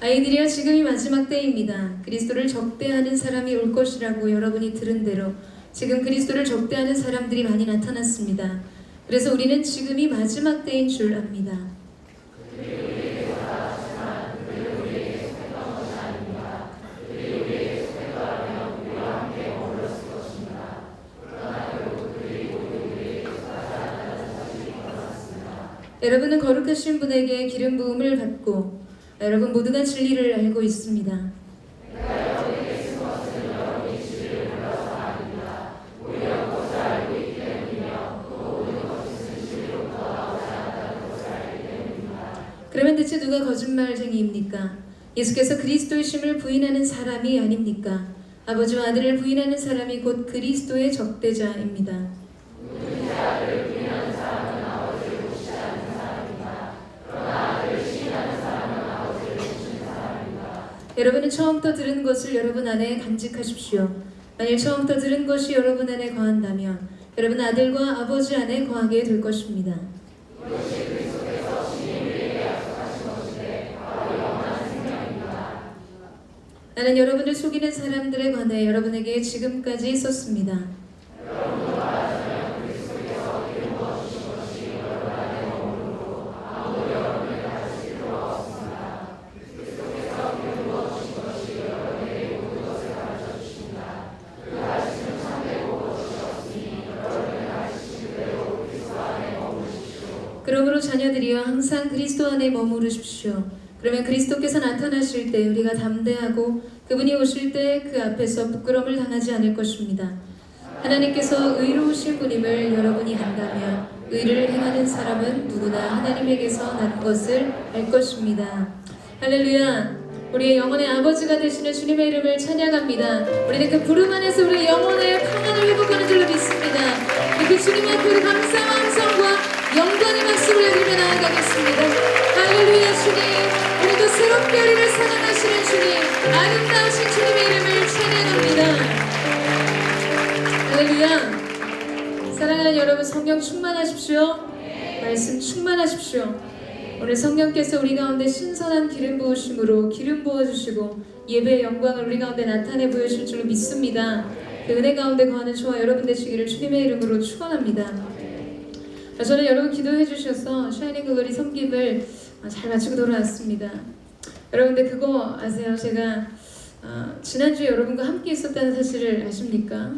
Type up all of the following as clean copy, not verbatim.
아이들이여, 지금이 마지막 때입니다. 그리스도를 적대하는 사람이 올 것이라고 여러분이 들은 대로 지금 그리스도를 적대하는 사람들이 많이 나타났습니다. 그래서 우리는 지금이 마지막 때인 줄 압니다. 여러분은 거룩하신 분에게 기름 부음을 받고 여러분 모두가 진리를 알고 있습니다. 그러면 대체 누가 거짓말쟁이입니까? 예수께서 그리스도이심을 부인하는 사람이 아닙니까? 아버지와 아들을 부인하는 사람이 곧 그리스도의 적대자입니다. 여러분은 처음부터 들은 것을 여러분 안에 간직하십시오. 만일 처음부터 들은 것이 여러분 안에 거한다면 여러분 아들과 아버지 안에 거하게 될 것입니다. 나는 여러분을 속이는 사람들에 관해 여러분에게 지금까지 썼습니다. 그러므로 자녀들이여 항상 그리스도 안에 머무르십시오. 그러면 그리스도께서 나타나실 때 우리가 담대하고 그분이 오실 때 그 앞에서 부끄러움을 당하지 않을 것입니다. 하나님께서 의로우신 분임을 여러분이 안다면 의를 행하는 사람은 누구나 하나님에게서 난 것을 알 것입니다. 할렐루야! 우리의 영혼의 아버지가 되시는 주님의 이름을 찬양합니다. 우리는 그 부름 안에서 우리의 영혼의 평안을 회복하는 줄로 믿습니다. 그 주님 앞에 감사와 함성과 영광의 박수를 올리며 나아가겠습니다. 할렐루야. 주님, 오늘도 새롭게 우리를 사랑하시는 주님, 아름다우신 주님의 이름을 찬양합니다. 할렐루야. 사랑하는 여러분, 성령 충만하십시오. 말씀 충만하십시오. 오늘 성령께서 우리 가운데 신선한 기름 부으심으로 기름 부어주시고 예배의 영광을 우리 가운데 나타내 보여주실 줄로 믿습니다. 그 은혜 가운데 거하는 저와 여러분 되시기를 주님의 이름으로 축원합니다. 저는 여러분 기도해 주셔서 샤이닝 글로리 섬김을 잘 마치고 돌아왔습니다. 여러분들 그거 아세요? 제가 지난주에 여러분과 함께 있었다는 사실을 아십니까?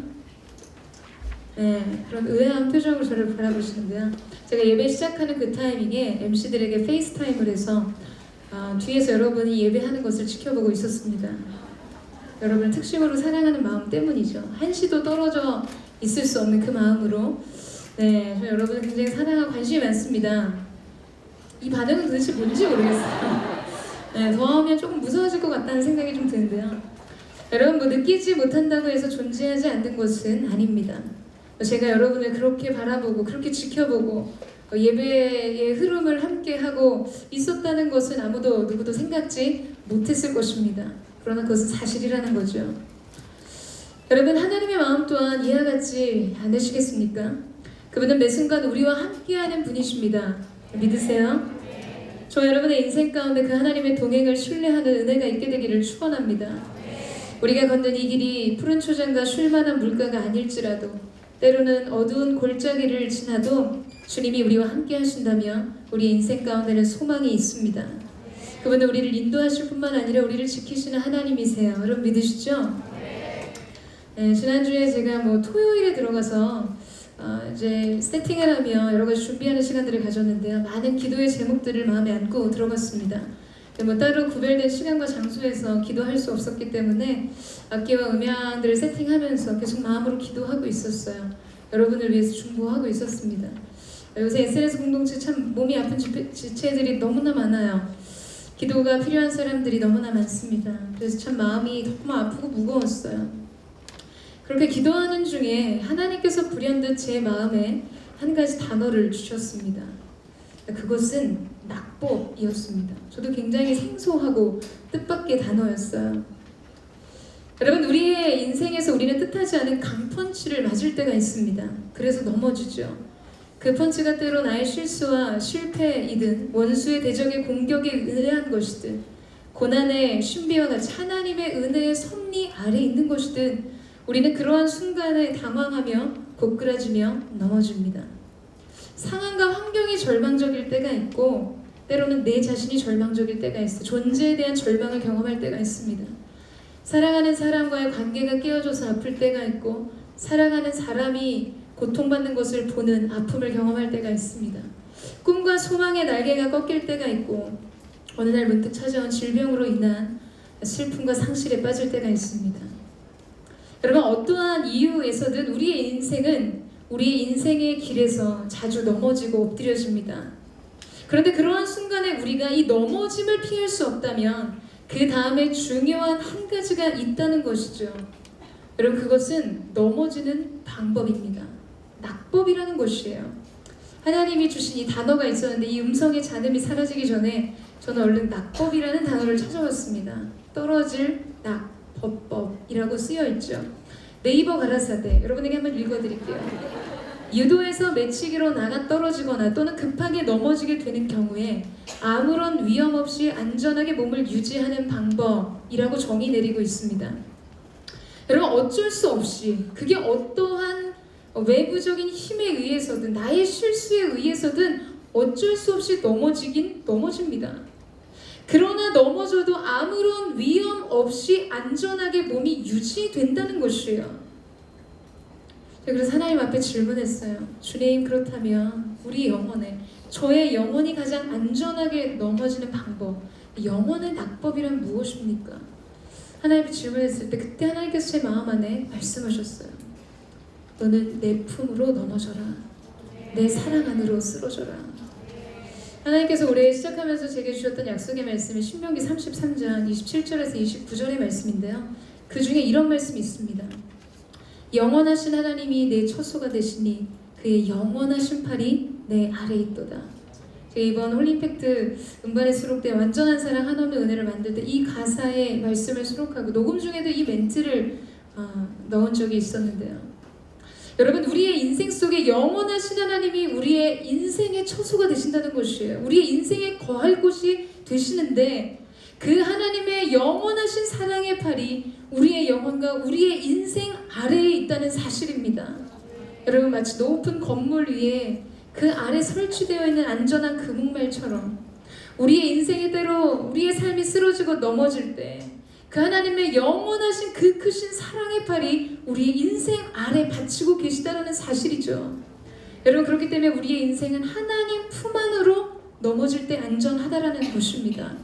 네, 그런 의아한 표정으로 저를 바라보시는데요. 제가 예배 시작하는 그 타이밍에 MC들에게 페이스타임을 해서 뒤에서 여러분이 예배하는 것을 지켜보고 있었습니다. 여러분을 특심으로 사랑하는 마음 때문이죠. 한시도 떨어져 있을 수 없는 그 마음으로 저 여러분을 굉장히 사랑하고 관심이 많습니다. 이 반응은 도대체 뭔지 모르겠어요. 더 하면 조금 무서워질 것 같다는 생각이 좀 드는데요. 여러분, 느끼지 못한다고 해서 존재하지 않는 것은 아닙니다. 제가 여러분을 그렇게 바라보고 그렇게 지켜보고 예배의 흐름을 함께하고 있었다는 것은 아무도 누구도 생각지 못했을 것입니다. 그러나 그것은 사실이라는 거죠. 여러분, 하나님의 마음 또한 이와 같지 않으시겠습니까? 그분은 매 순간 우리와 함께하는 분이십니다. 믿으세요? 저 여러분의 인생 가운데 그 하나님의 동행을 신뢰하는 은혜가 있게 되기를 축원합니다. 우리가 걷는 이 길이 푸른 초장과 쉴만한 물가가 아닐지라도 때로는 어두운 골짜기를 지나도 주님이 우리와 함께 하신다면 우리 인생 가운데는 소망이 있습니다. 그분은 우리를 인도하실 뿐만 아니라 우리를 지키시는 하나님이세요. 여러분 믿으시죠? 지난주에 제가 토요일에 들어가서 이제 세팅을 하며 여러 가지 준비하는 시간들을 가졌는데요. 많은 기도의 제목들을 마음에 안고 들어갔습니다. 따로 구별된 시간과 장소에서 기도할 수 없었기 때문에 악기와 음향들을 세팅하면서 계속 마음으로 기도하고 있었어요. 여러분을 위해서 중보하고 있었습니다. 요새 SNS 공동체 참 몸이 아픈 지체들이 너무나 많아요. 기도가 필요한 사람들이 너무나 많습니다. 그래서 참 마음이 너무 아프고 무거웠어요. 그렇게 기도하는 중에 하나님께서 불현듯 제 마음에 한 가지 단어를 주셨습니다. 그것은 낙법이었습니다. 저도 굉장히 생소하고 뜻밖의 단어였어요. 여러분, 우리의 인생에서 우리는 뜻하지 않은 강펀치를 맞을 때가 있습니다. 그래서 넘어지죠. 그 펀치가 때로 나의 실수와 실패이든 원수의 대적의 공격에 의한 것이든 고난의 신비와 같이 하나님의 은혜의 섭리 아래 있는 것이든 우리는 그러한 순간에 당황하며 고꾸라지며 넘어집니다. 상황과 환경이 절망적일 때가 있고 때로는 내 자신이 절망적일 때가 있어 존재에 대한 절망을 경험할 때가 있습니다. 사랑하는 사람과의 관계가 깨어져서 아플 때가 있고 사랑하는 사람이 고통받는 것을 보는 아픔을 경험할 때가 있습니다. 꿈과 소망의 날개가 꺾일 때가 있고 어느 날 문득 찾아온 질병으로 인한 슬픔과 상실에 빠질 때가 있습니다. 여러분, 어떠한 이유에서든 우리의 인생의 길에서 자주 넘어지고 엎드려집니다. 그런데 그러한 순간에 우리가 이 넘어짐을 피할 수 없다면 그 다음에 중요한 한 가지가 있다는 것이죠. 여러분, 그것은 넘어지는 방법입니다. 낙법이라는 것이에요. 하나님이 주신 이 단어가 있었는데 이 음성의 잔음이 사라지기 전에 저는 얼른 낙법이라는 단어를 찾아봤습니다. 떨어질 낙법법이라고 쓰여있죠. 네이버 가라사대, 여러분에게 한번 읽어드릴게요. 유도에서 매치기로 나가 떨어지거나 또는 급하게 넘어지게 되는 경우에 아무런 위험 없이 안전하게 몸을 유지하는 방법이라고 정의 내리고 있습니다. 여러분, 어쩔 수 없이 그게 어떠한 외부적인 힘에 의해서든 나의 실수에 의해서든 어쩔 수 없이 넘어지긴 넘어집니다. 그러나 넘어져도 아무런 위험 없이 안전하게 몸이 유지된다는 것이에요. 그래서 하나님 앞에 질문했어요. 주님, 그렇다면 우리 영혼에 저의 영혼이 가장 안전하게 넘어지는 방법, 영혼의 낙법이란 무엇입니까? 하나님께 질문했을 때 그때 하나님께서 제 마음 안에 말씀하셨어요. 너는 내 품으로 넘어져라. 내 사랑 안으로 쓰러져라. 하나님께서 올해 시작하면서 제게 주셨던 약속의 말씀이 신명기 33장 27절에서 29절의 말씀인데요. 그 중에 이런 말씀이 있습니다. 영원하신 하나님이 내 처소가 되시니 그의 영원하신 팔이 내 아래 있도다. 제가 이번 홀리임팩트 음반에 수록된 완전한 사랑 한없는 은혜를 만들 때 이 가사의 말씀을 수록하고 녹음 중에도 이 멘트를 넣은 적이 있었는데요. 여러분, 우리의 인생 속에 영원하신 하나님이 우리의 인생의 처소가 되신다는 것이에요. 우리의 인생에 거할 곳이 되시는데 그 하나님의 영원하신 사랑의 팔이 우리의 영혼과 우리의 인생 아래에 있다는 사실입니다. 여러분, 마치 높은 건물 위에 그 아래 설치되어 있는 안전한 금옥말처럼 우리의 인생에 때로 우리의 삶이 쓰러지고 넘어질 때 그 하나님의 영원하신 그 크신 사랑의 팔이 우리의 인생 아래 받치고 계시다는 사실이죠. 여러분, 그렇기 때문에 우리의 인생은 하나님 품 안으로 넘어질 때 안전하다라는 것입니다.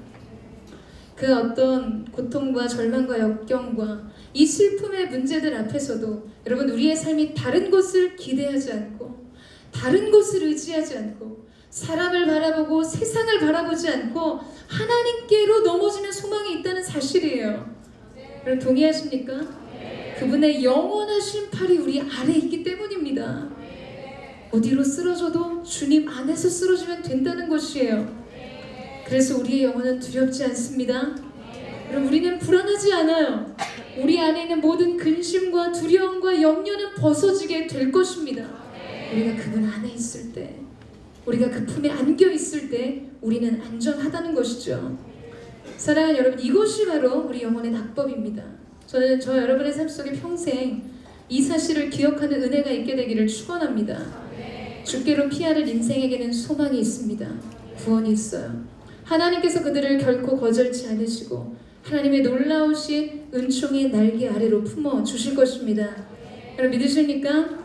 그 어떤 고통과 절망과 역경과 이 슬픔의 문제들 앞에서도 여러분, 우리의 삶이 다른 것을 기대하지 않고 다른 것을 의지하지 않고 사람을 바라보고 세상을 바라보지 않고 하나님께로 넘어지는 소망이 있다는 사실이에요. 여러분, 동의하십니까? 그분의 영원하신 팔이 우리 아래에 있기 때문입니다. 어디로 쓰러져도 주님 안에서 쓰러지면 된다는 것이에요. 그래서 우리의 영혼은 두렵지 않습니다. 여러분, 우리는 불안하지 않아요. 우리 안에 있는 모든 근심과 두려움과 염려는 벗어지게 될 것입니다. 우리가 그분 안에 있을 때, 우리가 그 품에 안겨 있을 때 우리는 안전하다는 것이죠. 사랑하는 여러분, 이것이 바로 우리 영혼의 낙법입니다. 저는 저 여러분의 삶 속에 평생 이 사실을 기억하는 은혜가 있게 되기를 축원합니다. 주께로 피하는 인생에게는 소망이 있습니다. 구원이 있어요. 하나님께서 그들을 결코 거절치 않으시고 하나님의 놀라우신 은총의 날개 아래로 품어 주실 것입니다. 여러분, 믿으십니까?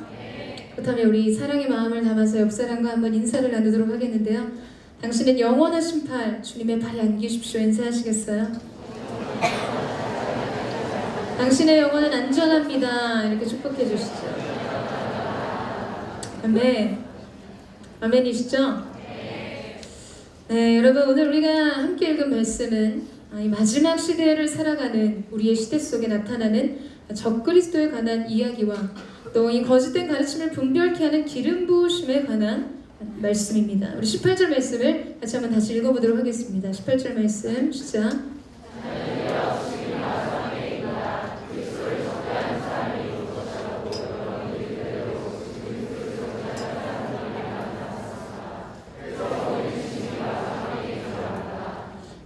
그렇다면 우리 사랑의 마음을 담아서 옆 사람과 한번 인사를 나누도록 하겠는데요. 당신은 영원하신 팔, 주님의 발에 안기십시오. 인사하시겠어요? 당신의 영혼은 안전합니다. 이렇게 축복해 주시죠. 아멘. 아멘이시죠? 네, 여러분, 오늘 우리가 함께 읽은 말씀은 이 마지막 시대를 살아가는 우리의 시대 속에 나타나는 적그리스도에 관한 이야기와 또 이 거짓된 가르침을 분별케 하는 기름 부으심에 관한 말씀입니다. 우리 18절 말씀을 같이 한번 다시 읽어보도록 하겠습니다. 18절 말씀 시작.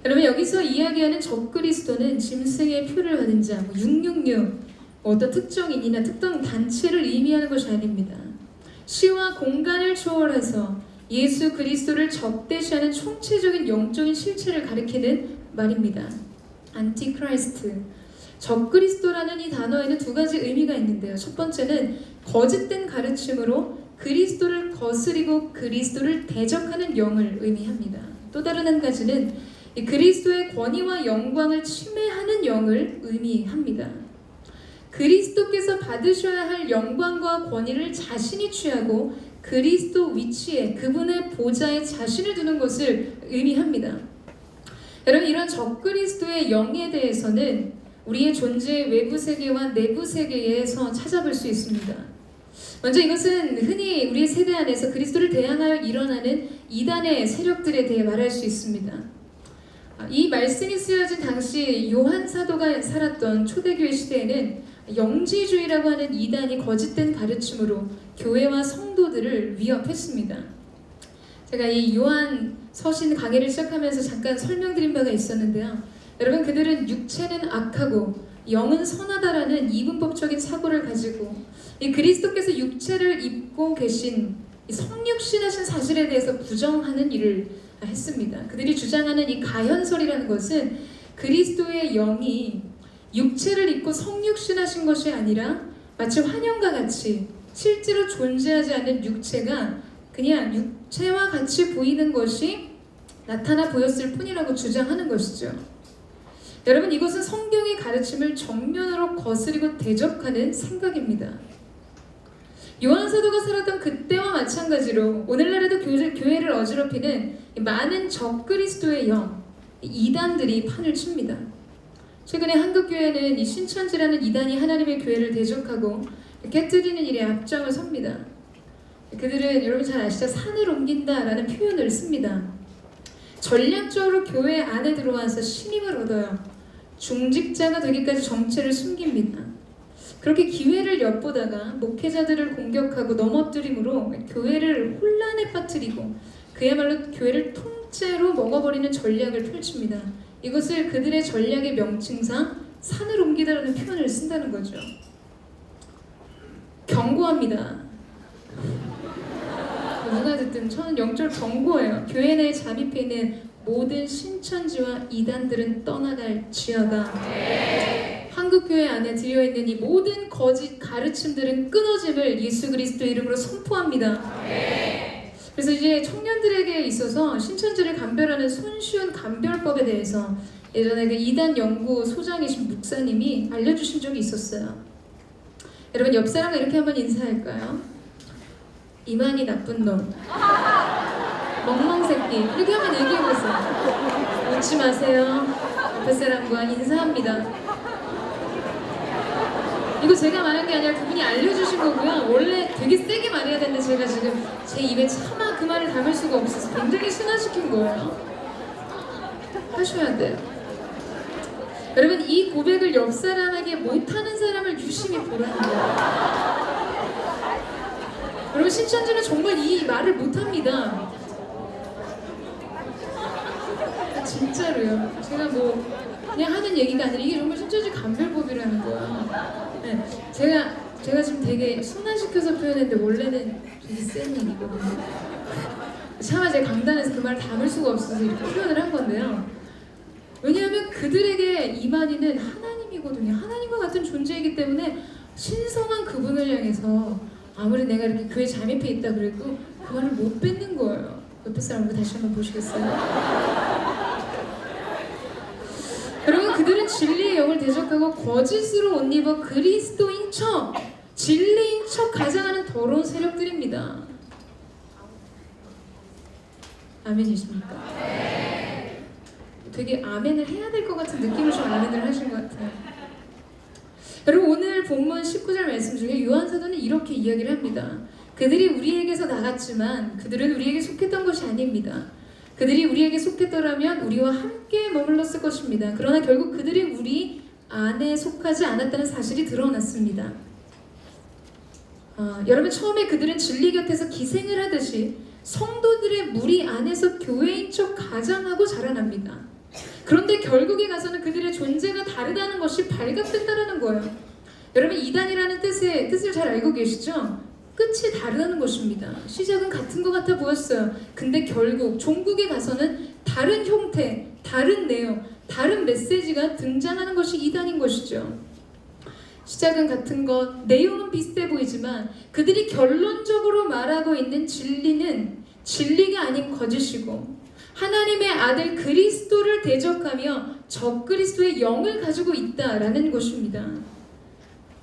여러분, 여러분 여기서 이야기하는 적그리스도는 짐승의 표를 받은 자, 666, 어떤 특정인이나 특정 단체를 의미하는 것이 아닙니다. 시와 공간을 초월해서 예수 그리스도를 적대시하는 총체적인 영적인 실체를 가리키는 말입니다. 안티크라이스트, 적그리스도라는 이 단어에는 두 가지 의미가 있는데요. 첫 번째는 거짓된 가르침으로 그리스도를 거스리고 그리스도를 대적하는 영을 의미합니다. 또 다른 한 가지는 이 그리스도의 권위와 영광을 침해하는 영을 의미합니다. 그리스도께서 받으셔야 할 영광과 권위를 자신이 취하고 그리스도 위치에 그분의 보좌에 자신을 두는 것을 의미합니다. 여러분 이런 적그리스도의 영에 대해서는 우리의 존재의 외부 세계와 내부 세계에서 찾아볼 수 있습니다. 먼저 이것은 흔히 우리의 세대 안에서 그리스도를 대항하여 일어나는 이단의 세력들에 대해 말할 수 있습니다. 이 말씀이 쓰여진 당시 요한 사도가 살았던 초대교회 시대에는 영지주의라고 하는 이단이 거짓된 가르침으로 교회와 성도들을 위협했습니다. 제가 이 요한 서신 강의를 시작하면서 잠깐 설명드린 바가 있었는데요. 여러분 그들은 육체는 악하고 영은 선하다라는 이분법적인 사고를 가지고 이 그리스도께서 육체를 입고 계신 이 성육신하신 사실에 대해서 부정하는 일을 했습니다. 그들이 주장하는 이 가현설이라는 것은 그리스도의 영이 육체를 입고 성육신하신 것이 아니라 마치 환영과 같이 실제로 존재하지 않는 육체가 그냥 육체와 같이 보이는 것이 나타나 보였을 뿐이라고 주장하는 것이죠. 여러분 이것은 성경의 가르침을 정면으로 거스리고 대적하는 생각입니다. 요한 사도가 살았던 그때와 마찬가지로 오늘날에도 교회를 어지럽히는 많은 적그리스도의 영, 이단들이 판을 칩니다. 최근에 한국교회는 이 신천지라는 이단이 하나님의 교회를 대적하고 깨뜨리는 일에 앞장을 섭니다. 그들은 여러분 잘 아시죠? 산을 옮긴다라는 표현을 씁니다. 전략적으로 교회 안에 들어와서 신임을 얻어요. 중직자가 되기까지 정체를 숨깁니다. 그렇게 기회를 엿보다가 목회자들을 공격하고 넘어뜨림으로 교회를 혼란에 빠뜨리고 그야말로 교회를 통째로 먹어버리는 전략을 펼칩니다. 이것을 그들의 전략의 명칭상 산을 옮기다라는 표현을 쓴다는 거죠. 경고합니다. 누가 듣든 저는 영적 경고예요. 교회 내에 잠입해 있는 모든 신천지와 이단들은 떠나갈지어다. 한국교회 안에 들여있는 이 모든 거짓 가르침들은 끊어짐을 예수 그리스도 이름으로 선포합니다. 그래서 이제 청년들에게 있어서 신천지를 감별하는 손쉬운 감별법에 대해서 예전에 그 이단 연구 소장이신 목사님이 알려주신 적이 있었어요. 여러분 옆 사람과 이렇게 한번 인사할까요? 이만희 나쁜 놈, 멍멍새끼 이렇게 한번 얘기해보세요. 웃지 마세요. 옆에 사람과 인사합니다. 이거 제가 말한 게 아니라 그분이 알려주신 거고요. 원래 되게 세게 말해야 되는데 제가 지금 제 입에 차마 그 말을 담을 수가 없어서 굉장히 순화시킨 거예요. 하셔야 돼요. 여러분 이 고백을 옆 사람에게 못하는 사람을 유심히 보라는 거예요. 여러분 신천지는 정말 이 말을 못합니다. 진짜로요. 제가 뭐 그냥 하는 얘기가 아니라 이게 정말 신천지 감별법이라는 거야. 네, 제가 지금 되게 순화시켜서 표현했는데 원래는 되게 센 얘기거든요. 차마 제가 강단에서 그 말을 담을 수가 없어서 이렇게 표현을 한 건데요. 왜냐하면 그들에게 이만희는 하나님이거든요. 하나님과 같은 존재이기 때문에 신성한 그분을 향해서 아무리 내가 이렇게 교회 잠입해 있다 그래도 그 말을 못 뱉는 거예요. 옆에 사람을 다시 한번 보시겠어요? 여러분 그들은 진리의 영을 대적하고 거짓으로 옷 입어 그리스도인 척, 진리인 척 가장하는 더러운 세력들입니다. 아멘이십니까? 되게 아멘을 해야 될 것 같은 느낌을 좀 아멘을 하신 것 같아요. 여러분 오늘 본문 19절 말씀 중에 요한 사도는 이렇게 이야기를 합니다. 그들이 우리에게서 나갔지만 그들은 우리에게 속했던 것이 아닙니다. 그들이 우리에게 속했더라면 우리와 함께 머물렀을 것입니다. 그러나 결국 그들이 우리 안에 속하지 않았다는 사실이 드러났습니다. 여러분 처음에 그들은 진리 곁에서 기생을 하듯이 성도들의 무리 안에서 교회인 척 가장하고 자라납니다. 그런데 결국에 가서는 그들의 존재가 다르다는 것이 발각된다는 거예요. 여러분, 이단이라는 뜻을 잘 알고 계시죠? 끝이 다르다는 것입니다. 시작은 같은 것 같아 보였어요. 근데 결국 종국에 가서는 다른 형태, 다른 내용, 다른 메시지가 등장하는 것이 이단인 것이죠. 시작은 같은 것, 내용은 비슷해 보이지만 그들이 결론적으로 말하고 있는 진리는 진리가 아닌 거짓이고, 하나님의 아들 그리스도를 대적하며 적그리스도의 영을 가지고 있다라는 것입니다.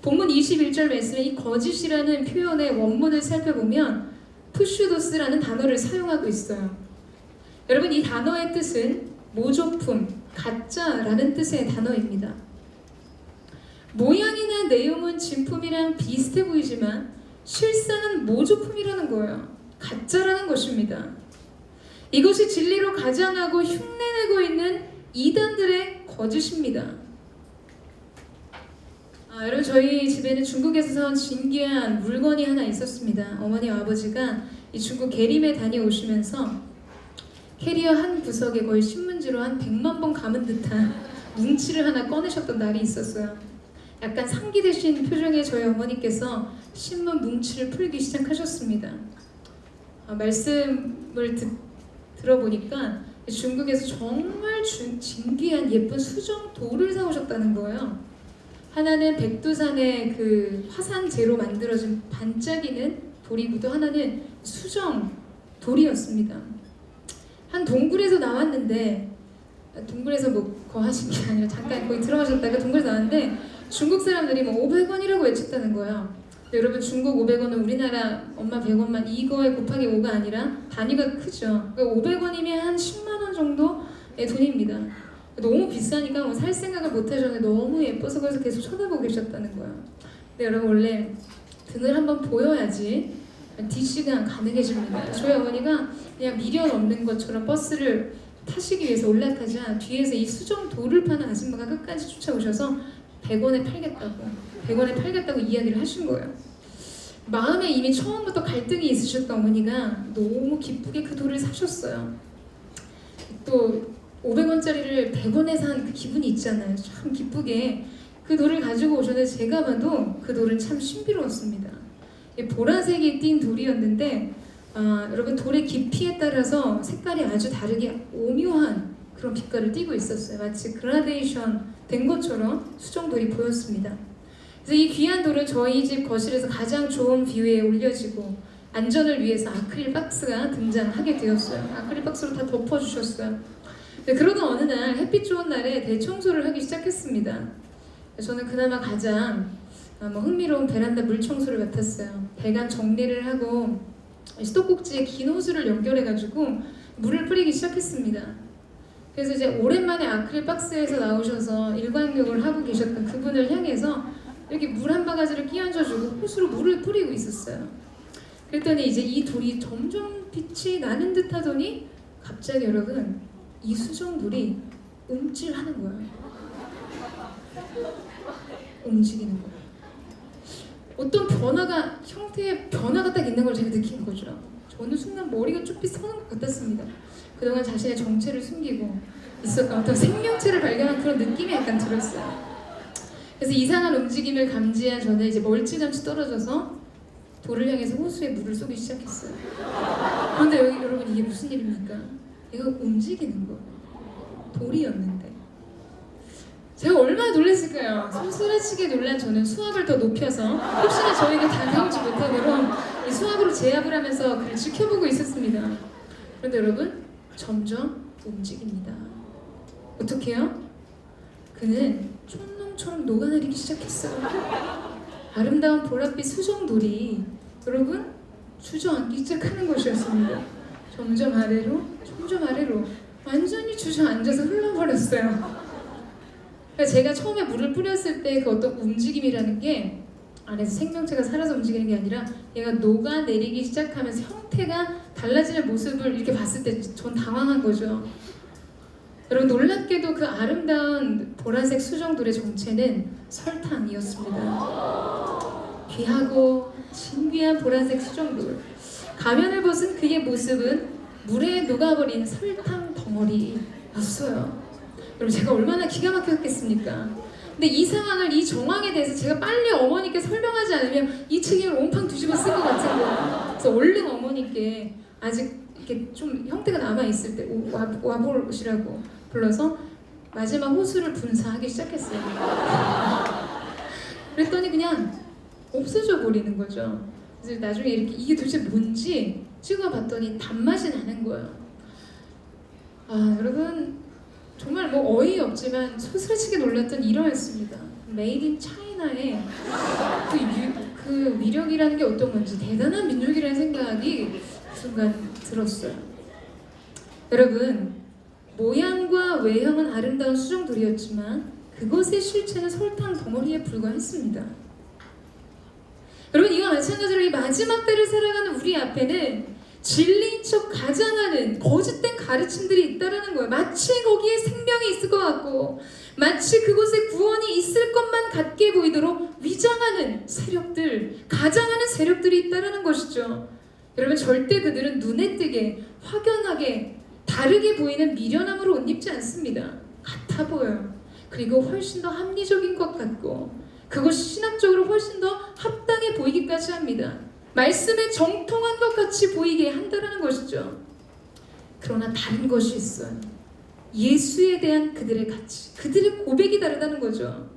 본문 21절 말씀에 이 거짓이라는 표현의 원문을 살펴보면 푸슈도스라는 단어를 사용하고 있어요. 여러분, 이 단어의 뜻은 모조품, 가짜라는 뜻의 단어입니다. 모양이나 내용은 진품이랑 비슷해 보이지만 실상은 모조품이라는 거예요. 가짜라는 것입니다. 이것이 진리로 가장하고 흉내내고 있는 이단들의 거짓입니다. 여러분, 저희 집에는 중국에서 사온 진귀한 물건이 하나 있었습니다. 어머니와 아버지가 이 중국 계림에 다녀오시면서 캐리어 한 구석에 거의 신문지로 한 100만 번 감은 듯한 뭉치를 하나 꺼내셨던 날이 있었어요. 약간 상기되신 표정의 저희 어머니께서 신문 뭉치를 풀기 시작하셨습니다. 말씀을 들어보니까 중국에서 정말 진귀한 예쁜 수정 돌을 사오셨다는 거예요. 하나는 백두산의 그 화산재로 만들어진 반짝이는 돌이고도 하나는 수정 돌이었습니다. 한 동굴에서 나왔는데, 동굴에서 뭐 거하신 게 아니라 잠깐 거기 들어가셨다가 동굴에서 나왔는데 중국 사람들이 뭐 500원이라고 외쳤다는 거예요. 여러분, 중국 500원은 우리나라 엄마 100원만 이거에 곱하기 5가 아니라 단위가 크죠. 그러니까 500원이면 한 10만 원 정도의 돈입니다. 너무 비싸니까 뭐 살 생각을 못 하셨는데 너무 예뻐서 그래서 계속 쳐다보고 계셨다는 거예요. 근데 여러분, 원래 등을 한번 보여야지 DC가 가능해집니다. 저희 어머니가 그냥 미련 없는 것처럼 버스를 타시기 위해서 올라타자 뒤에서 이 수정 돌을 파는 아줌마가 끝까지 쫓아오셔서 100원에 팔겠다고 이야기를 하신 거예요. 마음에 이미 처음부터 갈등이 있으셨던 어머니가 너무 기쁘게 그 돌을 사셨어요. 또 500원짜리를 100원에 산 그 기분이 있잖아요. 참 기쁘게 그 돌을 가지고 오셨는데 제가 봐도 그 돌은 참 신비로웠습니다. 보라색이 띈 돌이었는데 여러분, 돌의 깊이에 따라서 색깔이 아주 다르게 오묘한 그런 빛깔을 띠고 있었어요. 마치 그라데이션 된 것처럼 수정돌이 보였습니다. 그래서 이 귀한 돌은 저희 집 거실에서 가장 좋은 뷰에 올려지고 안전을 위해서 아크릴 박스가 등장하게 되었어요. 아크릴 박스로 다 덮어주셨어요. 그러던 어느 날 햇빛 좋은 날에 대청소를 하기 시작했습니다. 저는 그나마 가장 흥미로운 베란다 물 청소를 맡았어요. 배관 정리를 하고 수도꼭지에 긴 호스를 연결해가지고 물을 뿌리기 시작했습니다. 그래서 이제 오랜만에 아크릴 박스에서 나오셔서 일광욕을 하고 계셨던 그분을 향해서 이렇게 물 한 바가지를 끼얹어주고 호스로 물을 뿌리고 있었어요. 그랬더니 이제 이 돌이 점점 빛이 나는 듯 하더니 갑자기 여러분, 이 수정돌이 움찔하는 거예요. 움직이는 거예요. 어떤 형태의 변화가 딱 있는 걸 제가 느낀 거죠. 저는 순간 머리가 쭉 서는 것 같았습니다. 그동안 자신의 정체를 숨기고 있었던 어떤 생명체를 발견한 그런 느낌이 약간 들었어요. 그래서 이상한 움직임을 감지한 저는 이제 멀찌감치 떨어져서 돌을 향해서 호수에 물을 쏘기 시작했어요. 그런데 여러분, 이게 무슨 일입니까? 이거 움직이는 거예요. 돌이었는데. 제가 얼마나 놀랐을까요? 소스라치게 놀란 저는 수압을 더 높여서 혹시나 저에게 다가오지 못하도록 이 수압으로 제압을 하면서 그를 지켜보고 있었습니다. 그런데 여러분, 점점 움직입니다. 어떻게 해요? 그는 촌농처럼 녹아내리기 시작했어요. 아름다운 보랏빛 수정돌이 여러분, 주저앉기 시작하는 것이었습니다. 점점 아래로 완전히 주저앉아서 흘러버렸어요. 그러니까 제가 처음에 물을 뿌렸을 때 그 어떤 움직임이라는 게 안에서 생명체가 살아서 움직이는 게 아니라 얘가 녹아내리기 시작하면서 형태가 달라지는 모습을 이렇게 봤을 때 전 당황한 거죠. 여러분, 놀랍게도 그 아름다운 보라색 수정돌의 정체는 설탕이었습니다. 귀하고 진귀한 보라색 수정돌. 가면을 벗은 그의 모습은 물에 녹아버린 설탕 덩어리였어요. 여러분 제가 얼마나 기가 막혔겠습니까? 근데 이 상황을, 이 정황에 대해서 제가 빨리 어머니께 설명하지 않으면 이 책임을 온팡 뒤집어 쓸 것 같은 거예요. 그래서 얼른 어머니께 아직 이렇게 좀 형태가 남아있을 때 와보시라고 불러서 마지막 호수를 분사하기 시작했어요. 그랬더니 그냥 없어져 버리는 거죠. 그래서 나중에 이렇게 이게 도대체 뭔지 찍어봤더니 단맛이 나는 거예요. 아 여러분 정말 뭐 어이없지만 소스라치게 놀랐던 일화였습니다. 메이드 인 차이나의 그 위력이라는 게 어떤 건지, 대단한 민족이라는 생각이 그 순간 들었어요. 여러분 모양과 외형은 아름다운 수정돌이었지만 그것의 실체는 설탕 덩어리에 불과했습니다. 여러분 이와 마찬가지로 이 마지막 때를 살아가는 우리 앞에는 진리인 척 가장하는 거짓된 가르침들이 있다라는 거예요. 마치 거기에 생명이 있을 것 같고 마치 그곳에 구원이 있을 것만 같게 보이도록 위장하는 세력들, 가장하는 세력들이 있다라는 것이죠. 여러분 절대 그들은 눈에 띄게 확연하게 다르게 보이는 미련함으로 옷 입지 않습니다. 같아 보여요. 그리고 훨씬 더 합리적인 것 같고 그것이 신학적으로 훨씬 더 합당해 보이기까지 합니다. 말씀에 정통한 것 같이 보이게 한다는 것이죠. 그러나 다른 것이 있어요. 예수에 대한 그들의 가치, 그들의 고백이 다르다는 거죠.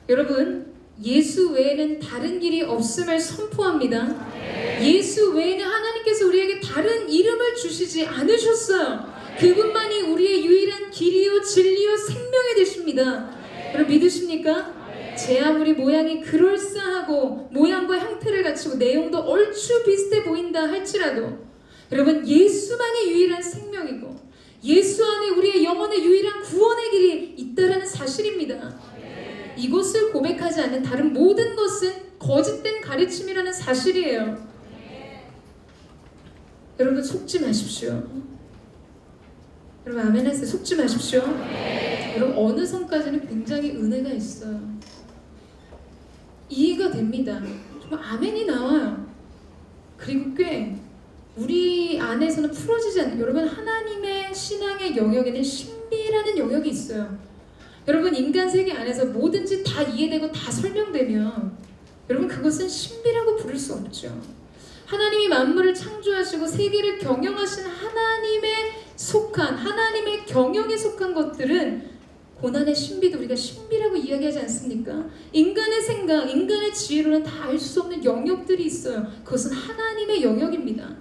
여러분 예수 외에는 다른 길이 없음을 선포합니다. 예수 외에는 하나님께서 우리에게 다른 이름을 주시지 않으셨어요. 그분만이 우리의 유일한 길이요 진리요 생명이 되십니다. 여러분 믿으십니까? 제 아무리 모양이 그럴싸하고 모양과 형태를 갖추고 내용도 얼추 비슷해 보인다 할지라도 여러분 예수만이 유일한 생명이고 예수 안에 우리의 영혼의 유일한 구원의 길이 있다라는 사실입니다. 이것을 고백하지 않는 다른 모든 것은 거짓된 가르침이라는 사실이에요. 여러분 속지 마십시오. 여러분 아멘 하세요. 속지 마십시오. 여러분 어느 선까지는 굉장히 은혜가 있어요. 이해가 됩니다. 정말 아멘이 나와요. 그리고 꽤 우리 안에서는 풀어지지 않는, 여러분 하나님의 신앙의 영역에는 신비라는 영역이 있어요. 여러분 인간 세계 안에서 뭐든지 다 이해되고 다 설명되면 여러분 그것은 신비라고 부를 수 없죠. 하나님이 만물을 창조하시고 세계를 경영하신 하나님의 경영에 속한 것들은 고난의 신비도 우리가 신비라고 이야기하지 않습니까? 인간의 생각, 인간의 지혜로는 다 알 수 없는 영역들이 있어요. 그것은 하나님의 영역입니다.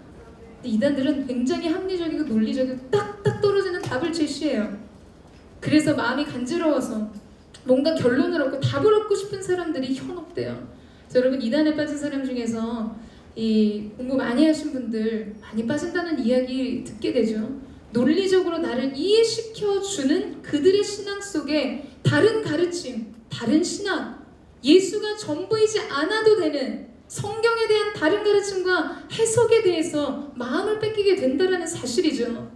근데 이단들은 굉장히 합리적이고 논리적이고 딱딱 떨어지는 답을 제시해요. 그래서 마음이 간지러워서 뭔가 결론을 얻고 답을 얻고 싶은 사람들이 현혹돼요. 그래서 여러분 이단에 빠진 사람 중에서 이 공부 많이 하신 분들 많이 빠진다는 이야기 듣게 되죠. 논리적으로 나를 이해시켜주는 그들의 신앙 속에 다른 가르침, 다른 신앙, 예수가 전부이지 않아도 되는 성경에 대한 다른 가르침과 해석에 대해서 마음을 뺏기게 된다는 사실이죠.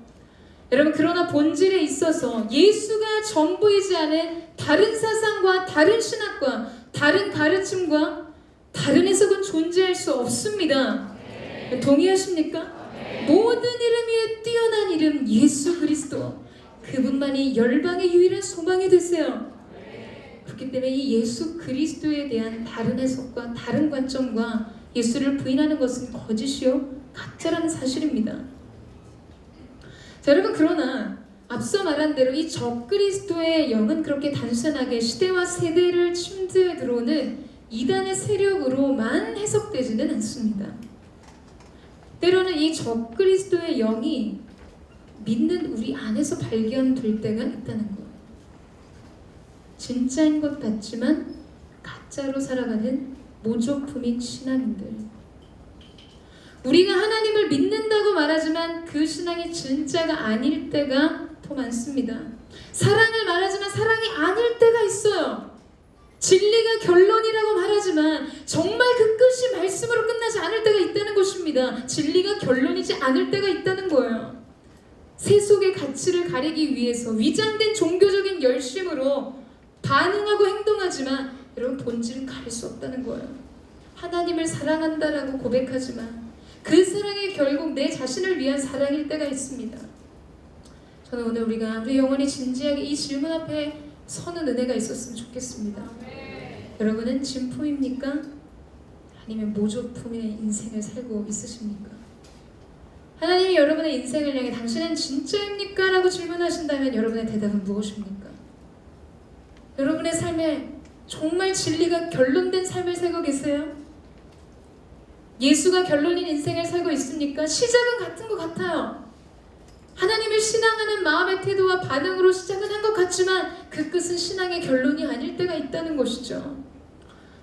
여러분 그러나 본질에 있어서 예수가 전부이지 않은 다른 사상과 다른 신학과 다른 가르침과 다른 해석은 존재할 수 없습니다. 동의하십니까? 모든 이름 위에 뛰어난 이름 예수 그리스도, 그분만이 열방의 유일한 소망이 되세요. 그렇기 때문에 이 예수 그리스도에 대한 다른 해석과 다른 관점과 예수를 부인하는 것은 거짓이요 가짜라는 사실입니다. 자, 여러분 그러나 앞서 말한 대로 이 적그리스도의 영은 그렇게 단순하게 시대와 세대를 침투해 들어오는 이단의 세력으로만 해석되지는 않습니다. 때로는 이 적그리스도의 영이 믿는 우리 안에서 발견될 때가 있다는 것. 진짜인 것 같지만 가짜로 살아가는 모조품인 신앙인들. 우리가 하나님을 믿는다고 말하지만 그 신앙이 진짜가 아닐 때가 더 많습니다. 사랑을 말하지만 사랑이 아닐 때가 있어요. 진리가 결론이라고 말하지만 정말 그 끝이 말씀으로 끝나지 않을 때가 있다는 것입니다. 진리가 결론이지 않을 때가 있다는 거예요. 세속의 가치를 가리기 위해서 위장된 종교적인 열심으로 반응하고 행동하지만 여러분 본질은 가릴 수 없다는 거예요. 하나님을 사랑한다라고 고백하지만 그 사랑이 결국 내 자신을 위한 사랑일 때가 있습니다. 저는 오늘 우리가 우리 영혼이 진지하게 이 질문 앞에 서는 은혜가 있었으면 좋겠습니다. 여러분은 진품입니까? 아니면 모조품의 인생을 살고 있으십니까? 하나님이 여러분의 인생을 향해 당신은 진짜입니까? 라고 질문하신다면 여러분의 대답은 무엇입니까? 여러분의 삶에 정말 진리가 결론된 삶을 살고 계세요? 예수가 결론인 인생을 살고 있습니까? 시작은 같은 것 같아요. 하나님을 신앙하는 마음의 태도와 반응으로 시작은 한 것 같지만 그 끝은 신앙의 결론이 아닐 때가 있다는 것이죠.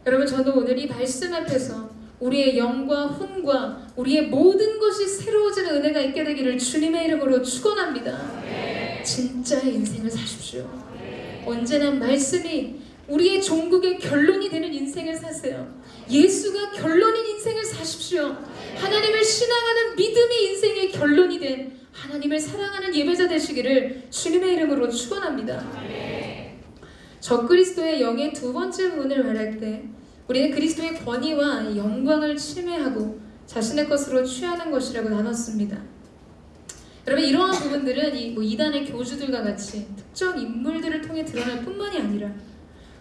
여러분, 저도 오늘 이 말씀 앞에서 우리의 영과 혼과 우리의 모든 것이 새로워지는 은혜가 있게 되기를 주님의 이름으로 축원합니다. 진짜의 인생을 사십시오. 언제나 말씀이 우리의 종국의 결론이 되는 인생을 사세요. 예수가 결론인 인생을 사십시오. 하나님을 신앙하는 믿음이 인생의 결론이 된 하나님을 사랑하는 예배자 되시기를 주님의 이름으로 축원합니다. 적그리스도의 영의 두 번째 부분을 말할 때 우리는 그리스도의 권위와 영광을 침해하고 자신의 것으로 취하는 것이라고 나눴습니다. 여러분, 이러한 부분들은 이단의 교주들과 같이 특정 인물들을 통해 드러날 뿐만이 아니라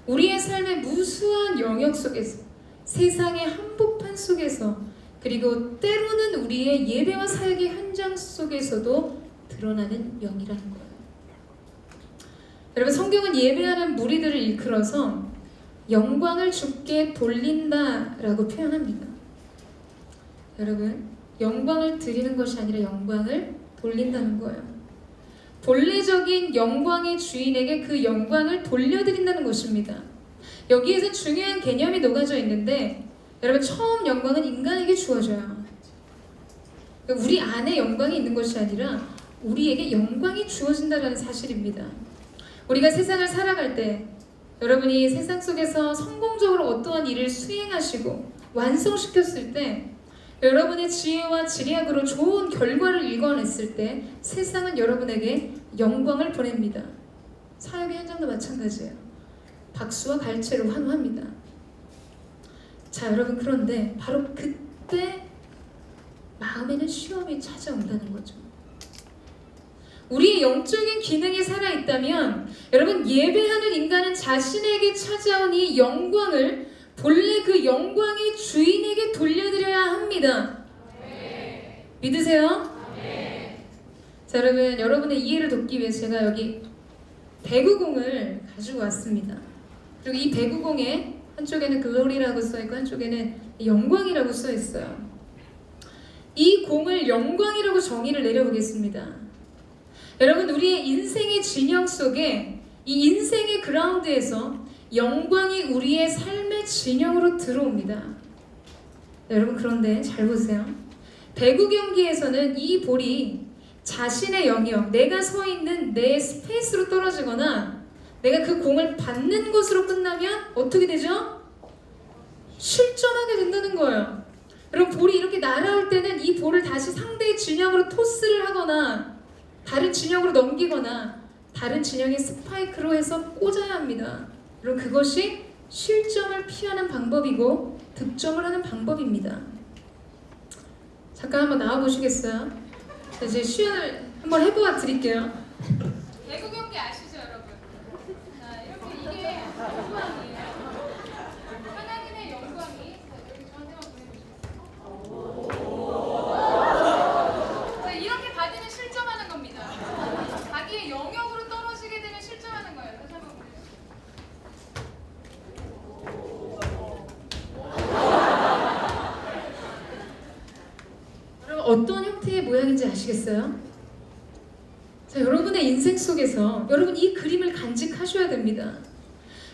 우리의 삶의 무수한 영역 속에서, 세상의 한복판 속에서, 그리고 때로는 우리의 예배와 사역의 현장 속에서도 드러나는 영이라는 거예요. 여러분, 성경은 예배하는 무리들을 일컬어서 영광을 주께 돌린다라고 표현합니다. 여러분, 영광을 드리는 것이 아니라 영광을 돌린다는 거예요. 본래적인 영광의 주인에게 그 영광을 돌려드린다는 것입니다. 여기에서 중요한 개념이 녹아져 있는데, 여러분, 처음 영광은 인간에게 주어져요. 우리 안에 영광이 있는 것이 아니라 우리에게 영광이 주어진다는 사실입니다. 우리가 세상을 살아갈 때 여러분이 세상 속에서 성공적으로 어떠한 일을 수행하시고 완성시켰을 때, 여러분의 지혜와 지략으로 좋은 결과를 일궈냈을 때 세상은 여러분에게 영광을 보냅니다. 사역의 현장도 마찬가지예요. 박수와 갈채로 환호합니다. 자, 여러분, 그런데 바로 그때 마음에는 시험이 찾아온다는 거죠. 우리의 영적인 기능이 살아있다면 여러분, 예배하는 인간은 자신에게 찾아온 이 영광을 본래 그 영광의 주인에게 돌려드려야 합니다. 믿으세요? 자, 여러분의 이해를 돕기 위해서 제가 여기 배구공을 가지고 왔습니다. 그리고 이 배구공에 한쪽에는 글로리라고 써있고 한쪽에는 영광이라고 써있어요. 이 공을 영광이라고 정의를 내려보겠습니다. 여러분, 우리의 인생의 진영 속에 이 인생의 그라운드에서 영광이 우리의 삶의 진영으로 들어옵니다. 여러분, 그런데 잘 보세요. 배구 경기에서는 이 볼이 자신의 영역, 내가 서 있는 내 스페이스로 떨어지거나 내가 그 공을 받는 것으로 끝나면 어떻게 되죠? 실점하게 된다는 거예요. 여러분, 볼이 이렇게 날아올 때는 이 볼을 다시 상대의 진영으로 토스를 하거나 다른 진영으로 넘기거나 다른 진영의 스파이크로 해서 꽂아야 합니다. 여러분, 그것이 실점을 피하는 방법이고 득점을 하는 방법입니다. 잠깐 한번 나와 보시겠어요? 이제 시연을 한번 해보아 드릴게요. 배구 경기 아시죠, 여러분? 자, 이렇게 이게 영광이에요. 하나님의 영광이, 여기 저한테만 보내주세요. 자, 이렇게 받으면 실점하는 겁니다. 자기의 영역으로 떨어지게 되면 실점하는 거예요. 다시 한번 보내주세요. 여러분, 어떤 형태의 모양인지 아시겠어요? 자, 여러분의 인생 속에서 여러분 이 그림을 간직하셔야 됩니다.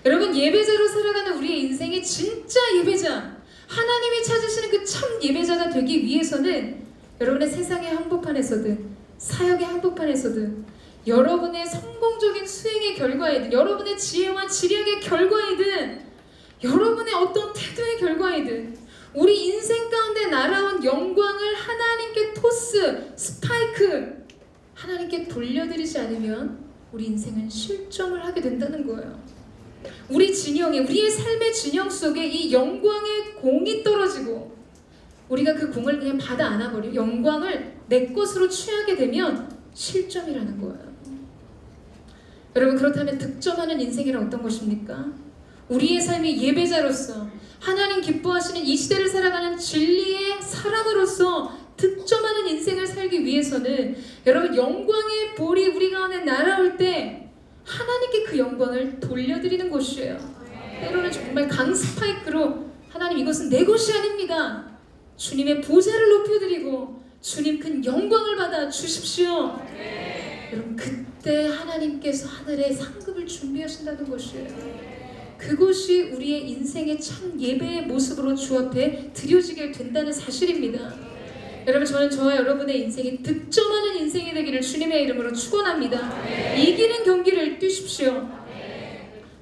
여러분, 예배자로 살아가는 우리의 인생이 진짜 예배자, 하나님이 찾으시는 그 참 예배자가 되기 위해서는 여러분의 세상의 한복판에서든 사역의 한복판에서든 여러분의 성공적인 수행의 결과이든 여러분의 지혜와 지략의 결과이든 여러분의 어떤 태도의 결과이든 우리 인생 가운데 날아온 영광을 하나님께 토스, 스파이크, 하나님께 돌려드리지 않으면 우리 인생은 실점을 하게 된다는 거예요. 우리 진영에, 우리의 삶의 진영 속에 이 영광의 공이 떨어지고 우리가 그 공을 그냥 받아 안아버리고 영광을 내 것으로 취하게 되면 실점이라는 거예요. 여러분, 그렇다면 득점하는 인생이란 어떤 것입니까? 우리의 삶이 예배자로서 하나님 기뻐하시는 이 시대를 살아가는 진리의 사람으로서 득점하는 인생을 살기 위해서는 여러분, 영광의 볼이 우리 가운데 날아올 때 하나님께 그 영광을 돌려드리는 것이에요. 때로는 정말 강스파이크로 하나님, 이것은 내 것이 아닙니다. 주님의 보좌를 높여드리고 주님 큰 영광을 받아 주십시오. 여러분, 그때 하나님께서 하늘에 상급을 준비하신다는 것이에요. 그것이 우리의 인생의 참 예배의 모습으로 주 앞에 드려지게 된다는 사실입니다. 여러분, 저는 저와 여러분의 인생이 득점하는 인생이 되기를 주님의 이름으로 축원합니다. 이기는 경기를 뛰십시오.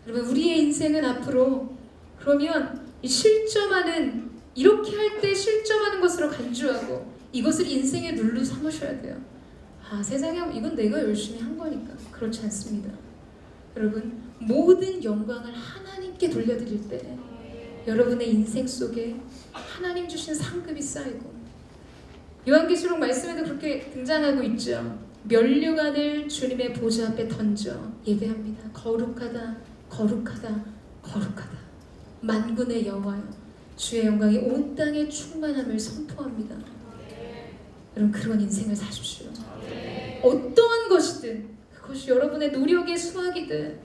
여러분, 우리의 인생은 앞으로 그러면 이 실점하는, 이렇게 할 때 실점하는 것으로 간주하고 이것을 인생의 룰로 삼으셔야 돼요. 세상에 이건 내가 열심히 한 거니까. 그렇지 않습니다. 여러분, 모든 영광을 하나님께 돌려드릴 때 여러분의 인생 속에 하나님 주신 상급이 쌓이고, 요한계시록 말씀에도 그렇게 등장하고 있죠. 면류관을 주님의 보좌 앞에 던져 예배합니다. 거룩하다, 거룩하다, 거룩하다. 만군의 여호와여, 주의 영광이 온 땅에 충만함을 선포합니다. 여러분, 그런 인생을 사십시오. 어떠한 것이든, 그것이 여러분의 노력의 수확이든,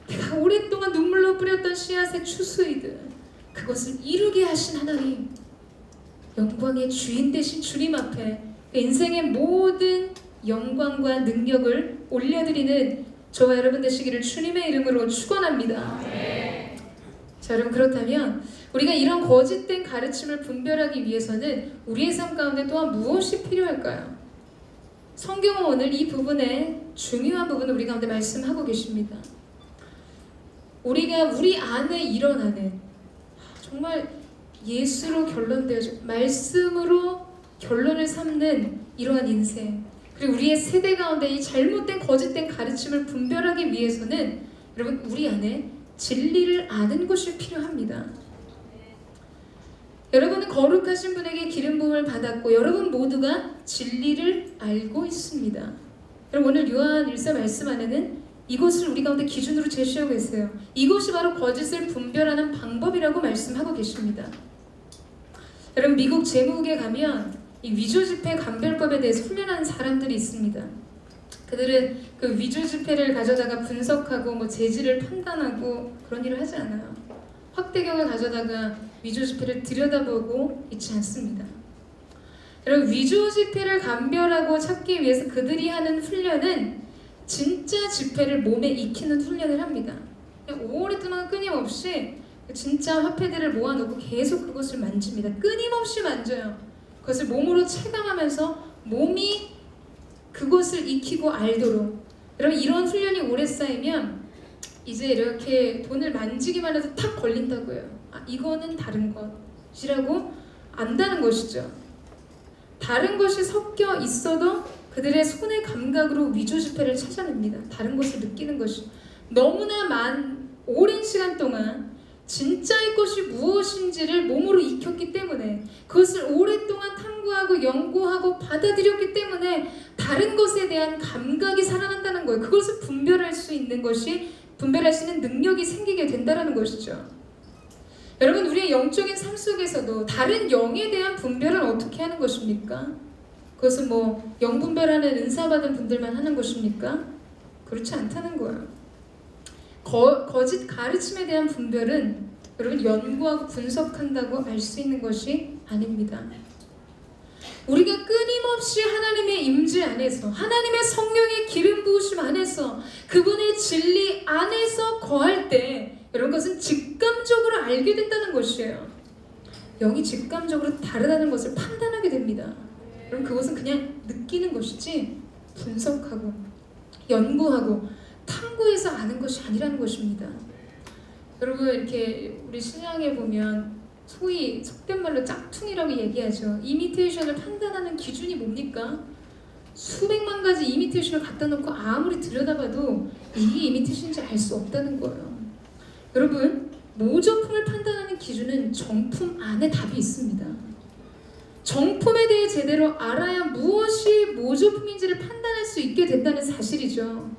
내가 오랫동안 눈물로 뿌렸던 씨앗의 추수이든, 그것을 이루게 하신 하나님, 영광의 주인 되신 주님 앞에 그 인생의 모든 영광과 능력을 올려드리는 저와 여러분 되시기를 주님의 이름으로 축원합니다. 자, 여러분, 그렇다면 우리가 이런 거짓된 가르침을 분별하기 위해서는 우리의 삶 가운데 또한 무엇이 필요할까요? 성경은 오늘 이 부분에 중요한 부분을 우리 가운데 말씀하고 계십니다. 우리가 우리 안에 일어나는 정말 예수로 결론되어져 말씀으로 결론을 삼는 이러한 인생, 그리고 우리의 세대 가운데 이 잘못된 거짓된 가르침을 분별하기 위해서는 여러분, 우리 안에 진리를 아는 것이 필요합니다. 여러분은 거룩하신 분에게 기름 부음을 받았고 여러분 모두가 진리를 알고 있습니다. 여러분, 오늘 요한 1서 말씀 안에는 이것을 우리 가운데 기준으로 제시하고 있어요. 이것이 바로 거짓을 분별하는 방법이라고 말씀하고 계십니다. 여러분, 미국 재무국에 가면 이 위조 지폐 감별법에 대해서 훈련하는 사람들이 있습니다. 그들은 그 위조 지폐를 가져다가 분석하고 재질을 판단하고 그런 일을 하지 않아요. 확대경을 가져다가 위조 지폐를 들여다보고 있지 않습니다. 여러분, 위조 지폐를 감별하고 찾기 위해서 그들이 하는 훈련은 진짜 지폐를 몸에 익히는 훈련을 합니다. 오랫동안 끊임없이 진짜 화폐들을 모아놓고 계속 그것을 만집니다. 끊임없이 만져요. 그것을 몸으로 체감하면서 몸이 그것을 익히고 알도록. 여러분, 이런 훈련이 오래 쌓이면 이제 이렇게 돈을 만지기만 해도 탁 걸린다고요. 이거는 다른 것이라고 안다는 것이죠. 다른 것이 섞여 있어도 그들의 손의 감각으로 위조 지폐를 찾아냅니다. 다른 것을 느끼는 것이. 너무나 오랜 시간 동안 진짜의 것이 무엇인지를 몸으로 익혔기 때문에, 그것을 오랫동안 탐구하고 연구하고 받아들였기 때문에 다른 것에 대한 감각이 살아난다는 거예요. 그것을 분별할 수 있는 능력이 생기게 된다는 것이죠. 여러분, 우리의 영적인 삶 속에서도 다른 영에 대한 분별은 어떻게 하는 것입니까? 그것은 영 분별하는 은사 받은 분들만 하는 것입니까? 그렇지 않다는 거예요. 거짓 가르침에 대한 분별은 여러분, 연구하고 분석한다고 알 수 있는 것이 아닙니다. 우리가 끊임없이 하나님의 임재 안에서, 하나님의 성령의 기름 부으심 안에서, 그분의 진리 안에서 거할 때 여러분, 그것은 직감적으로 알게 된다는 것이에요. 영이 직감적으로 다르다는 것을 판단하게 됩니다. 여러분, 그것은 그냥 느끼는 것이지 분석하고 연구하고 탐구해서 아는 것이 아니라는 것입니다. 여러분, 이렇게 우리 신앙에 보면 소위 속된 말로 짝퉁이라고 얘기하죠. 이미테이션을 판단하는 기준이 뭡니까? 수백만 가지 이미테이션을 갖다 놓고 아무리 들여다봐도 이게 이미테이션인지 알 수 없다는 거예요. 여러분, 모조품을 판단하는 기준은 정품 안에 답이 있습니다. 정품에 대해 제대로 알아야 무엇이 모조품인지를 판단할 수 있게 된다는 사실이죠.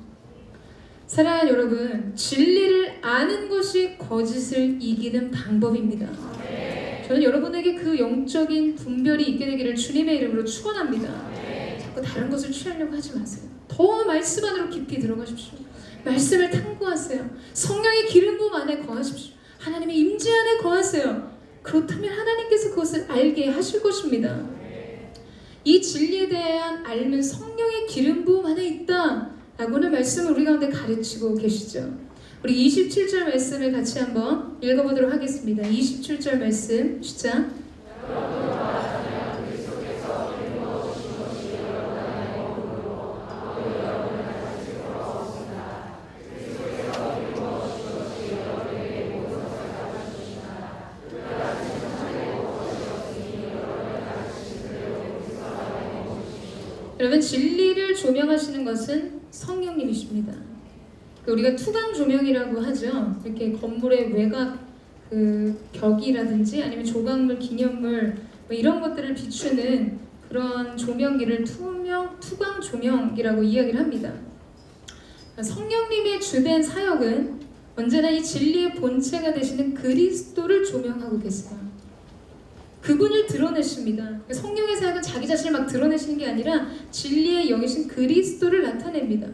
사랑하는 여러분, 진리를 아는 것이 거짓을 이기는 방법입니다. 저는 여러분에게 그 영적인 분별이 있게 되기를 주님의 이름으로 축원합니다. 자꾸 다른 것을 취하려고 하지 마세요. 더 말씀 안으로 깊이 들어가십시오. 말씀을 탐구하세요. 성령의 기름 부음 안에 거하십시오. 하나님의 임재 안에 거하세요. 그렇다면 하나님께서 그것을 알게 하실 것입니다. 이 진리에 대한 알면 성령의 기름 부음 안에 있다 라고는 말씀을 우리 가운데 가르치고 계시죠. 우리 27절 말씀을 같이 한번 읽어보도록 하겠습니다. 27절 말씀 시작. 여러분, 진리를 조명하시는 것은 성령님이십니다. 우리가 투광 조명이라고 하죠. 이렇게 건물의 외곽 벽이라든지 아니면 조각물, 기념물 뭐 이런 것들을 비추는 그런 조명기를 투광 조명이라고 이야기를 합니다. 성령님의 주된 사역은 언제나 이 진리의 본체가 되시는 그리스도를 조명하고 계세요. 그분을 드러내십니다. 성령의 사역은 자기 자신을 막 드러내시는 게 아니라 진리의 영이신 그리스도를 나타냅니다.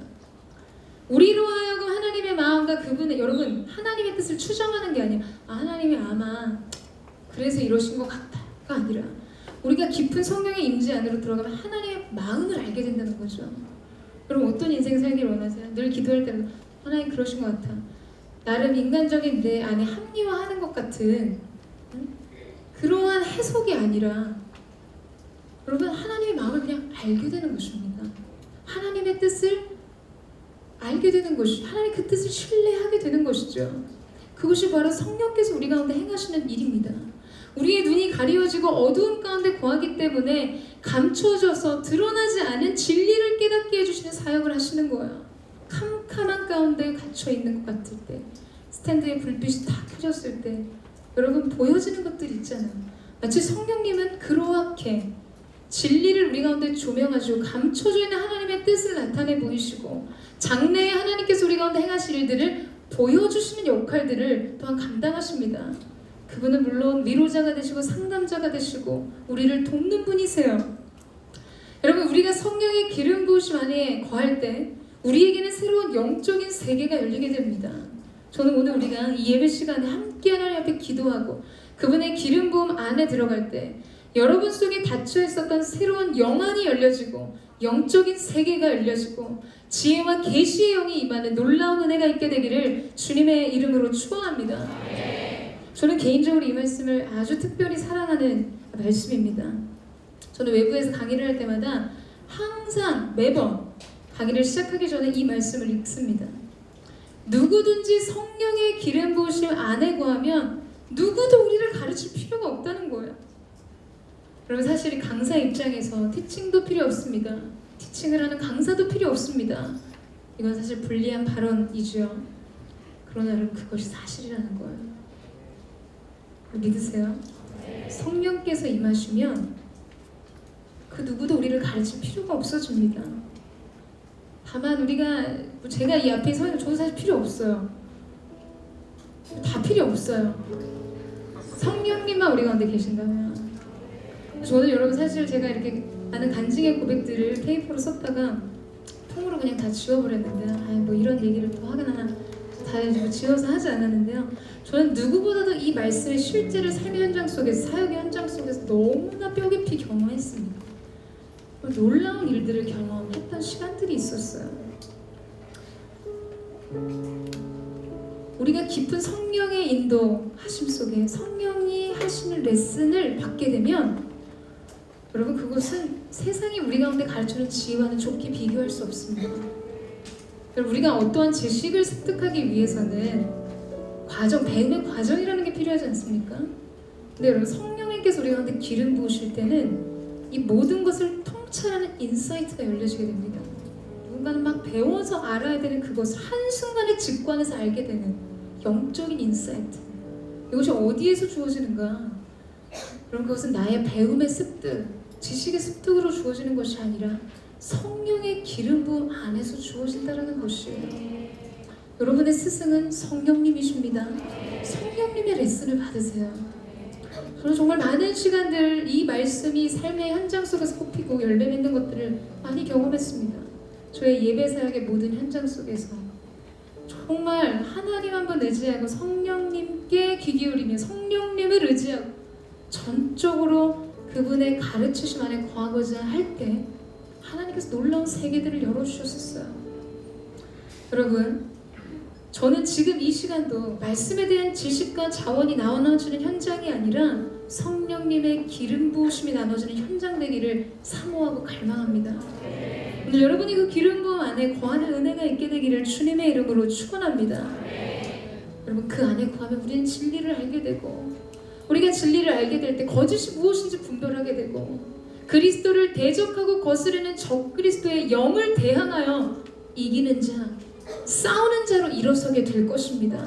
우리로 하여금 하나님의 마음과 그분의, 여러분, 하나님의 뜻을 추정하는 게 아니라 하나님이 아마 그래서 이러신 것 같다가 아니라 우리가 깊은 성령의 임재 안으로 들어가면 하나님의 마음을 알게 된다는 거죠. 여러분, 어떤 인생 살기를 원하세요? 늘 기도할 때는 하나님 그러신 것 같아. 나름 인간적인 내 안에 합리화하는 것 같은 그러한 해석이 아니라 여러분, 하나님의 마음을 그냥 알게 되는 것입니다. 하나님의 뜻을 알게 되는 것이, 하나님 그 뜻을 신뢰하게 되는 것이죠. 그것이 바로 성령께서 우리 가운데 행하시는 일입니다. 우리의 눈이 가리워지고 어두운 가운데 거하기 때문에 감춰져서 드러나지 않은 진리를 깨닫게 해주시는 사역을 하시는 거예요. 캄캄한 가운데 갇혀있는 것 같을 때, 스탠드에 불빛이 다 켜졌을 때 여러분, 보여지는 것들이 있잖아요. 마치 성령님은 그렇게 진리를 우리 가운데 조명하시고 감춰져 있는 하나님의 뜻을 나타내 보이시고 장래에 하나님께서 우리 가운데 행하실 일들을 보여주시는 역할들을 또한 감당하십니다. 그분은 물론 위로자가 되시고 상담자가 되시고 우리를 돕는 분이세요. 여러분, 우리가 성령의 기름 부으심 안에 거할 때 우리에게는 새로운 영적인 세계가 열리게 됩니다. 저는 오늘 우리가 이 예배 시간에 함께 하나님 앞에 기도하고 그분의 기름 부음 안에 들어갈 때 여러분 속에 닫혀 있었던 새로운 영안이 열려지고 영적인 세계가 열려지고 지혜와 계시의 영이 임하는 놀라운 은혜가 있게 되기를 주님의 이름으로 축원합니다. 저는 개인적으로 이 말씀을 아주 특별히 사랑하는 말씀입니다. 저는 외부에서 강의를 할 때마다 항상 매번 강의를 시작하기 전에 이 말씀을 읽습니다. 누구든지 성령의 기름 부으심 안에 거하면 누구도 우리를 가르칠 필요가 없다는 거예요. 여러분, 사실 강사 입장에서 티칭도 필요 없습니다. 티칭을 하는 강사도 필요 없습니다. 이건 사실 불리한 발언이죠. 그러나 여러분, 그것이 사실이라는 거예요. 믿으세요? 성령께서 임하시면 그 누구도 우리를 가르칠 필요가 없어집니다. 다만 우리가, 제가 이 앞에 서 있는 저도 사실 필요 없어요. 다 필요 없어요. 성령님만 우리 가운데 계신다면. 저는 여러분, 사실 제가 이렇게 많은 간증의 고백들을 페이퍼로 썼다가 통으로 그냥 다 지워버렸는데요. 뭐 이런 얘기를 또 하거나 다 지워서 하지 않았는데요. 저는 누구보다도 이 말씀의 실제를 삶의 현장 속에서, 사역의 현장 속에서 너무나 뼈 깊이 경험했습니다. 놀라운 일들을 경험했던 시간들이 있었어요. 우리가 깊은 성령의 인도하심 속에 성령이 하시는 레슨을 받게 되면 여러분, 그것은 세상이 우리 가운데 가르치는 지혜와는 좋게 비교할 수 없습니다. 우리가 어떠한 지식을 습득하기 위해서는 배움의 과정이라는 게 필요하지 않습니까? 근데 여러분, 성령님께서 우리 가운데 기름 부으실 때는 이 모든 것을 통찰하는 인사이트가 열려지게 됩니다. 누군가는 막 배워서 알아야 되는 그것을 한순간에 직관해서 알게 되는 영적인 인사이트. 이것이 어디에서 주어지는가? 그럼 그것은 나의 배움의 습득, 지식의 습득으로 주어지는 것이 아니라 성령의 기름 부음 안에서 주어진다는 것이에요. 여러분의 스승은 성령님이십니다. 성령님의 레슨을 받으세요. 저는 정말 많은 시간들 이 말씀이 삶의 현장 속에서 뽑히고 열매 맺는 것들을 많이 경험했습니다. 저의 예배 사역의 모든 현장 속에서 정말 하나님 한번 의지하고 성령님께 귀 기울이며 성령님을 의지하고 전적으로 그분의 가르치심 안에 거하고자 할 때 하나님께서 놀라운 세계들을 열어주셨었어요. 여러분, 저는 지금 이 시간도 말씀에 대한 지식과 자원이 나눠지는 현장이 아니라 성령님의 기름 부으심이 나눠지는 현장 되기를 사모하고 갈망합니다. 오늘 여러분이 그 기름 부음 안에 거하는 은혜가 있게 되기를 주님의 이름으로 축원합니다. 여러분, 그 안에 거하면 우리는 진리를 알게 되고, 우리가 진리를 알게 될 때 거짓이 무엇인지 분별하게 되고, 그리스도를 대적하고 거스르는 적그리스도의 영을 대항하여 이기는 자, 싸우는 자로 일어서게 될 것입니다.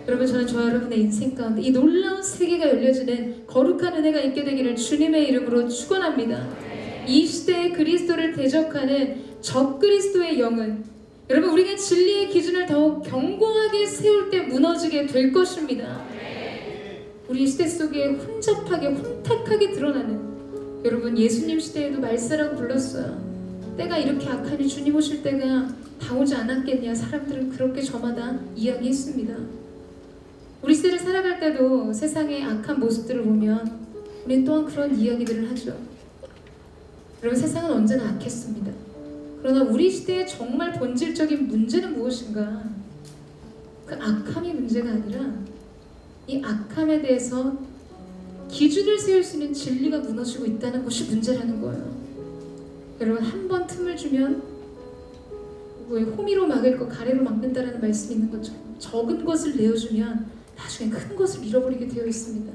여러분, 저는 저와 여러분의 인생 가운데 이 놀라운 세계가 열려지는 거룩한 은혜가 있게 되기를 주님의 이름으로 축원합니다. 이 시대에 그리스도를 대적하는 적그리스도의 영은 여러분, 우리가 진리의 기준을 더욱 견고하게 세울 때 무너지게 될 것입니다. 우리 시대 속에 혼잡하게 혼탁하게 드러나는, 여러분, 예수님 시대에도 말세라고 불렀어요. 때가 이렇게 악하니 주님 오실 때가 다 오지 않았겠냐, 사람들은 그렇게 저마다 이야기했습니다. 우리 시대를 살아갈 때도 세상의 악한 모습들을 보면 우리는 또한 그런 이야기들을 하죠. 여러분, 세상은 언제나 악했습니다. 그러나 우리 시대의 정말 본질적인 문제는 무엇인가? 그 악함이 문제가 아니라 이 악함에 대해서 기준을 세울 수 있는 진리가 무너지고 있다는 것이 문제라는 거예요. 여러분, 한 번 틈을 주면 왜 호미로 막을 거 가래로 막는다라는 말씀이 있는 것처럼 적은 것을 내어주면 나중에 큰 것을 잃어버리게 되어 있습니다.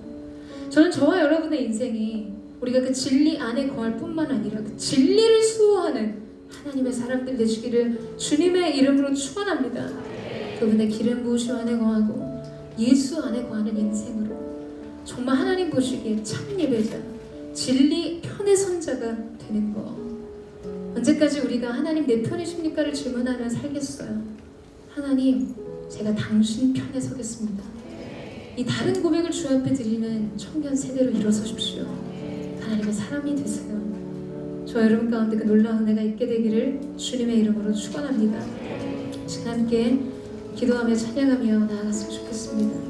저는 저와 여러분의 인생이 우리가 그 진리 안에 거할 뿐만 아니라 그 진리를 수호하는 하나님의 사람들 되시기를 주님의 이름으로 축원합니다. 그분의 기름 부으심 안에 거하고 예수 안에 거하는 인생으로 정말 하나님 보시기에 참 예배자, 진리 편의 선자가 되는 거. 언제까지 우리가 하나님 내 편이십니까를 질문하며 살겠어요? 하나님, 제가 당신 편에 서겠습니다. 이 다른 고백을 주 앞에 드리는 청년 세대로 일어서십시오. 하나님의 사람이 되세요. 저 여러분 가운데 그 놀라운 은혜가 있게 되기를 주님의 이름으로 축원합니다. 지금 함께 기도하며 찬양하며 나아갔으면 좋겠습니다.